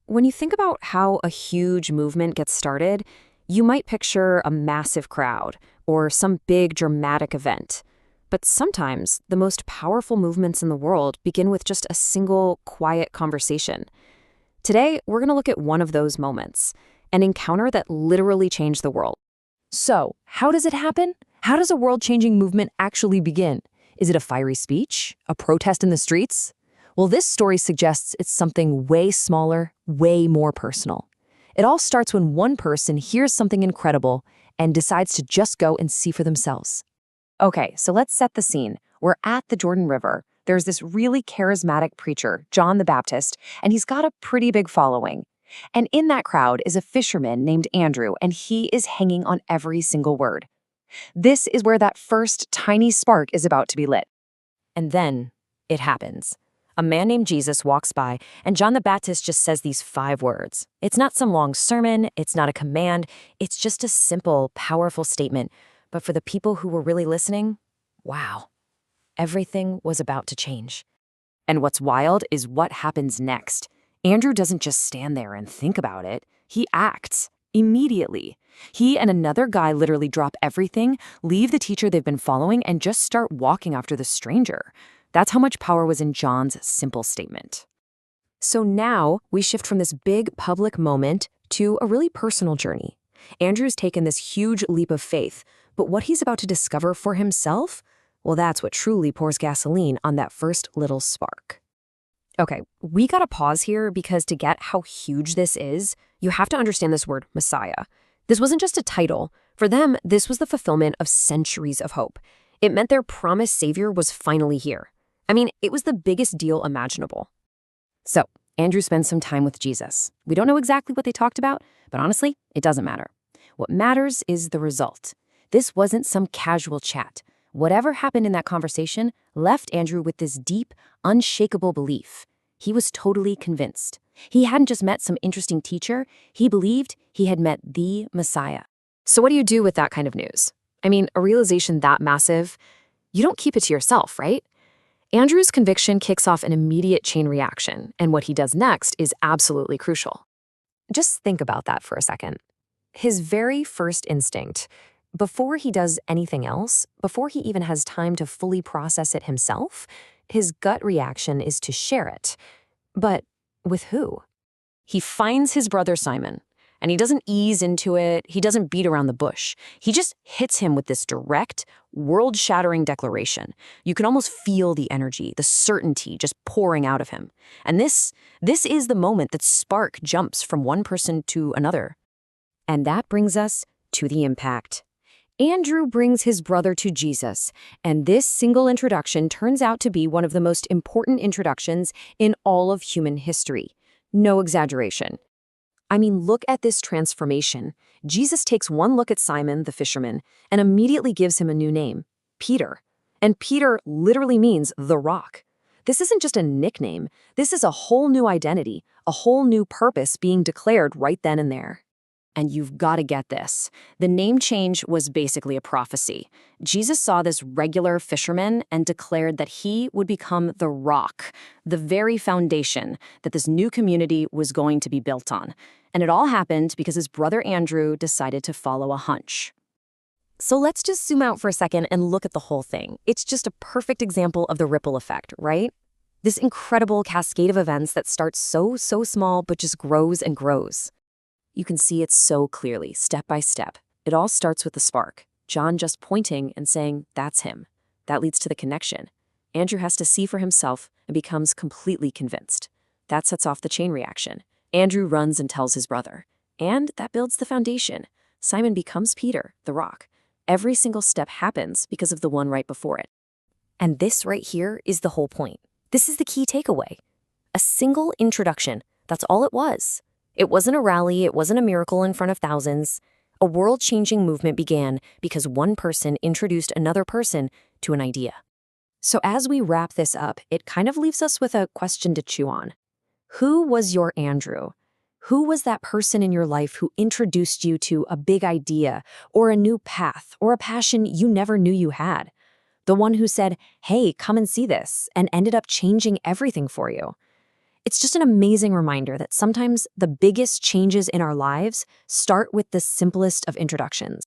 When you think about how a huge movement gets started, you might picture a massive crowd or some big dramatic event. But sometimes the most powerful movements in the world begin with just a single, quiet conversation. Today, we're going to look at one of those moments, an encounter that literally changed the world. So, how does it happen? How does a world-changing movement actually begin? Is it a fiery speech? A protest in the streets? Well, this story suggests it's something way smaller, way more personal. It all starts when one person hears something incredible and decides to just go and see for themselves. Okay, so let's set the scene. We're at the Jordan River. There's this really charismatic preacher, John the Baptist, and he's got a pretty big following. And in that crowd is a fisherman named Andrew, and he is hanging on every single word. This is where that first tiny spark is about to be lit. And then it happens. A man named Jesus walks by, and John the Baptist just says these 5 words. It's not some long sermon, it's not a command, it's just a simple, powerful statement. But for the people who were really listening, wow, everything was about to change. And what's wild is what happens next. Andrew doesn't just stand there and think about it, he acts immediately. He and another guy literally drop everything, leave the teacher they've been following, and just start walking after the stranger. That's how much power was in John's simple statement. So now we shift from this big public moment to a really personal journey. Andrew's taken this huge leap of faith, but what he's about to discover for himself, well, that's what truly pours gasoline on that first little spark. Okay, we gotta pause here because to get how huge this is, you have to understand this word Messiah. This wasn't just a title. For them, this was the fulfillment of centuries of hope. It meant their promised Savior was finally here. I mean, it was the biggest deal imaginable. So, Andrew spends some time with Jesus. We don't know exactly what they talked about, but honestly, it doesn't matter. What matters is the result. This wasn't some casual chat. Whatever happened in that conversation left Andrew with this deep, unshakable belief. He was totally convinced. He hadn't just met some interesting teacher, he believed he had met the Messiah. So what do you do with that kind of news? I mean, a realization that massive, you don't keep it to yourself, right? Andrew's conviction kicks off an immediate chain reaction, and what he does next is absolutely crucial. Just think about that for a second. His very first instinct, before he does anything else, before he even has time to fully process it himself, his gut reaction is to share it. But with who? He finds his brother Simon, and he doesn't ease into it, he doesn't beat around the bush. He just hits him with this direct, world-shattering declaration. You can almost feel the energy, the certainty just pouring out of him. And this is the moment that spark jumps from one person to another. And that brings us to the impact. Andrew brings his brother to Jesus, and this single introduction turns out to be one of the most important introductions in all of human history. No exaggeration. I mean, look at this transformation. Jesus takes one look at Simon, the fisherman, and immediately gives him a new name, Peter. And Peter literally means the rock. This isn't just a nickname. This is a whole new identity, a whole new purpose being declared right then and there. And you've got to get this. The name change was basically a prophecy. Jesus saw this regular fisherman and declared that he would become the rock, the very foundation that this new community was going to be built on. And it all happened because his brother Andrew decided to follow a hunch. So let's just zoom out for a second and look at the whole thing. It's just a perfect example of the ripple effect, right? This incredible cascade of events that starts so small but just grows and grows. You can see it so clearly, step by step. It all starts with the spark. John just pointing and saying, that's him. That leads to the connection. Andrew has to see for himself and becomes completely convinced. That sets off the chain reaction. Andrew runs and tells his brother. And that builds the foundation. Simon becomes Peter, the rock. Every single step happens because of the one right before it. And this right here is the whole point. This is the key takeaway. A single introduction. That's all it was. It wasn't a rally, it wasn't a miracle in front of thousands. A world-changing movement began because one person introduced another person to an idea. So as we wrap this up, it kind of leaves us with a question to chew on. Who was your Andrew? Who was that person in your life who introduced you to a big idea or a new path or a passion you never knew you had? The one who said, hey, come and see this, and ended up changing everything for you. It's just an amazing reminder that sometimes the biggest changes in our lives start with the simplest of introductions.